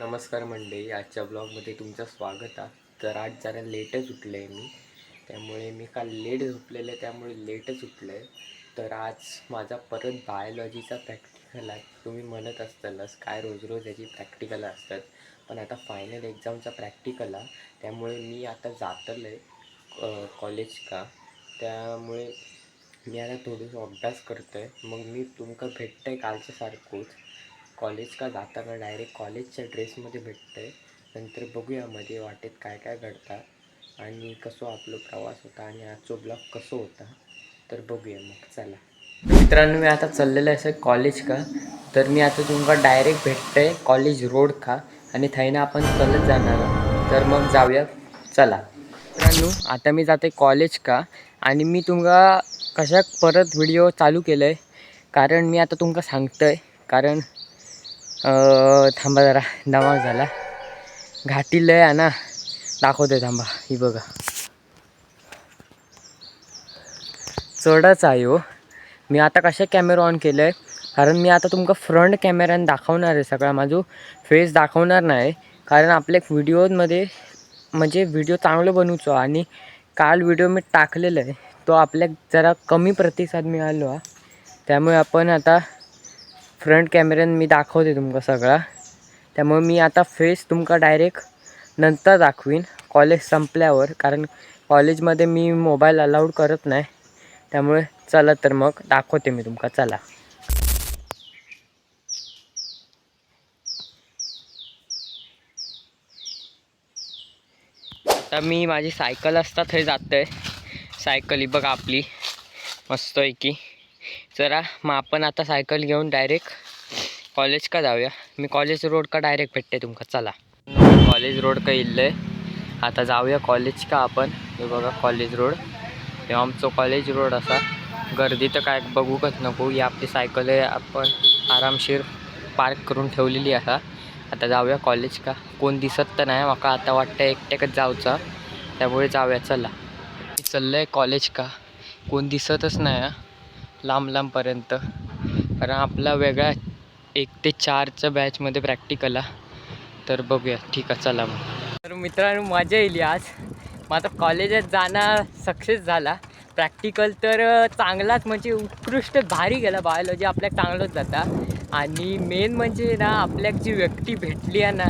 नमस्कार मंडळी, आजच्या ब्लॉगमध्ये तुमचं स्वागत आहे. तर आज जरा लेटच उठलं आहे मी, त्यामुळे मी काल लेट झोपलेलं आहे, त्यामुळे लेटच उठलं आहे. तर आज माझा परत बायोलॉजीचा प्रॅक्टिकल आहे. तुम्ही म्हणत असतालच काय रोज रोज याची प्रॅक्टिकल असतात, पण आता फायनल एक्झामचा प्रॅक्टिकल आहे, त्यामुळे मी आता जातलं आहे कॉलेज का. त्यामुळे मी आता थोडंसं अभ्यास करतो आहे. मग मी तुमका भेटतं आहे कालच्या सारखंच कॉलेज का जाताना डायरेक्ट कॉलेजच्या ड्रेसमध्ये भेटतं आहे. नंतर बघूया मध्ये वाटेत काय काय घडतात आणि कसं आपला प्रवास होता आणि आजचा ब्लॉग कसं होता, तर बघूया मग. चला मित्रांनो, मी आता चाललेलं आहे कॉलेज का. तर मी आता तुमका डायरेक्ट भेटतं आहे कॉलेज रोड का आणि थैना आपण चालत जाणार. तर मग जाऊया, चला मित्रांनो. आता मी जाते कॉलेज का आणि मी तुमका कशाक परत व्हिडिओ चालू केलं आहे, कारण मी आता तुमका सांगतं आहे. कारण थांबा जरा दमाग झाला, घाटी लय आहे ना, दाखवते थांबा. ही बघा चढच आहे हो. मी आता कशा कॅमेरा ऑन केलं आहे, कारण मी आता तुमका फ्रंट कॅमेऱ्याने दाखवणार आहे, सगळा माझा फेस दाखवणार नाही. कारण आपल्या व्हिडिओमध्ये म्हणजे व्हिडिओ चांगलं बनवतो आणि काल व्हिडिओ मी टाकलेलं आहे, तो आपल्या जरा कमी प्रतिसाद मिळालो आहे. त्यामुळे आपण आता फ्रंट कॅमेऱ्याने मी दाखवते तुमका सगळा. त्यामुळे मी आता फेस तुमका डायरेक्ट नंतर दाखवीन कॉलेज संपल्यावर, कारण कॉलेजमध्ये मी मोबाईल अलाउड करत नाही. त्यामुळे चला तर मग दाखवते मी तुमका. चला आता मी माझी सायकल असता थंय जातोय. सायकल ही बघा आपली मस्त आहे की. जरा मग आपण आता सायकल घेऊन डायरेक्ट कॉलेज का जाऊया. मी कॉलेज रोड का डायरेक्ट भेटते तुमका. चला कॉलेज रोड का इल्लंय, आता जाऊया कॉलेज का आपण. हे बघा कॉलेज रोड, हे आमचं कॉलेज रोड. असा गर्दी तर काय बघूकच नको. ही आपली सायकल आहे, आपण आरामशीर पार्क करून ठेवलेली आहे. आता जाऊया कॉलेज का. कोण दिसत तर नाही माका, आता वाटतं एकट्याकच जाऊचा, त्यामुळे जाऊया. चला चाललं आहे कॉलेज का. कोण दिसतच नाही लांब लांबपर्यंत, कारण आपला वेगळा 1 ते 4च्या बॅचमध्ये प्रॅक्टिकल आहे. तर बघूया, ठीक आहे चला मग. तर मित्रांनो, मजा येईल आज. मग आता कॉलेजात जाणं सक्सेस झाला. प्रॅक्टिकल तर चांगलाच म्हणजे उत्कृष्ट भारी गेला. बायोलॉजी आपल्याला चांगलंच जाता. आणि मेन म्हणजे ना, आपल्याक जी व्यक्ती भेटली आहे ना,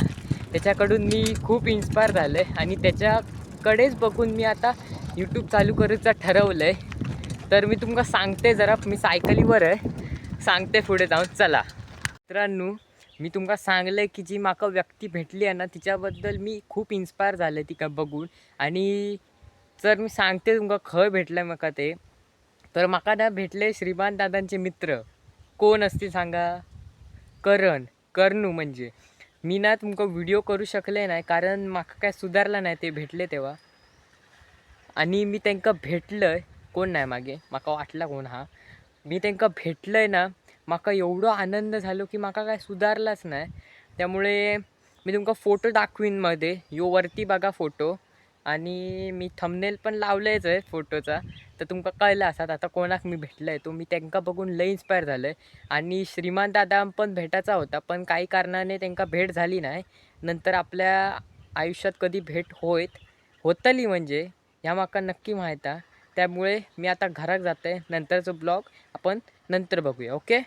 त्याच्याकडून मी खूप इन्स्पायर झालं आहे आणि त्याच्याकडेच बघून मी आता यूट्यूब चालू करायचं ठरवलं आहे. तर मी तुमका सांगते, जरा मी सायकलीवर आहे, सांगते पुढे जाऊन. चला मित्रांनो, मी तुमका सांगलं की जी माका व्यक्ती भेटली आहे ना, तिच्याबद्दल मी खूप इन्स्पायर झालं ती का बघून. आणि जर मी सांगते तुमका खंय भेटलं माका ते, तर माका ना भेटले श्रीमान दादांचे मित्र. कोण असतील सांगा? करनू. म्हणजे मी ना तुमका व्हिडिओ करू शकले नाही, कारण माका काय सुधारला नाही ते भेटले तेव्हा. आणि मी त्यांना भेटलंय, कोण नाही मागे माका वाटला कोण हा. मी त्यांना भेटलंय ना, माका एवढं आनंद झालो की माका काय सुधारलाच नाही. त्यामुळे मी तुमका फोटो दाखवीन मध्ये, यो वरती बघा फोटो. आणि मी थंबनेल पण लावलेच आहे फोटोचा, तर तुमका कळलं असतात आता कोणाक मी भेटलंय. तो मी त्यांना बघून लय इन्स्पायर झालं. आणि श्रीमान दादा पण भेटायचा होता, पण काही कारणाने त्यांना भेट झाली नाही. नंतर आपल्या आयुष्यात कधी भेट होतली म्हणजे ह्या माका नक्की माहीत आहे. त्यामुळे मी आता घरात जाते. नंतरचं ब्लॉग आपण नंतर बघूया. ओके.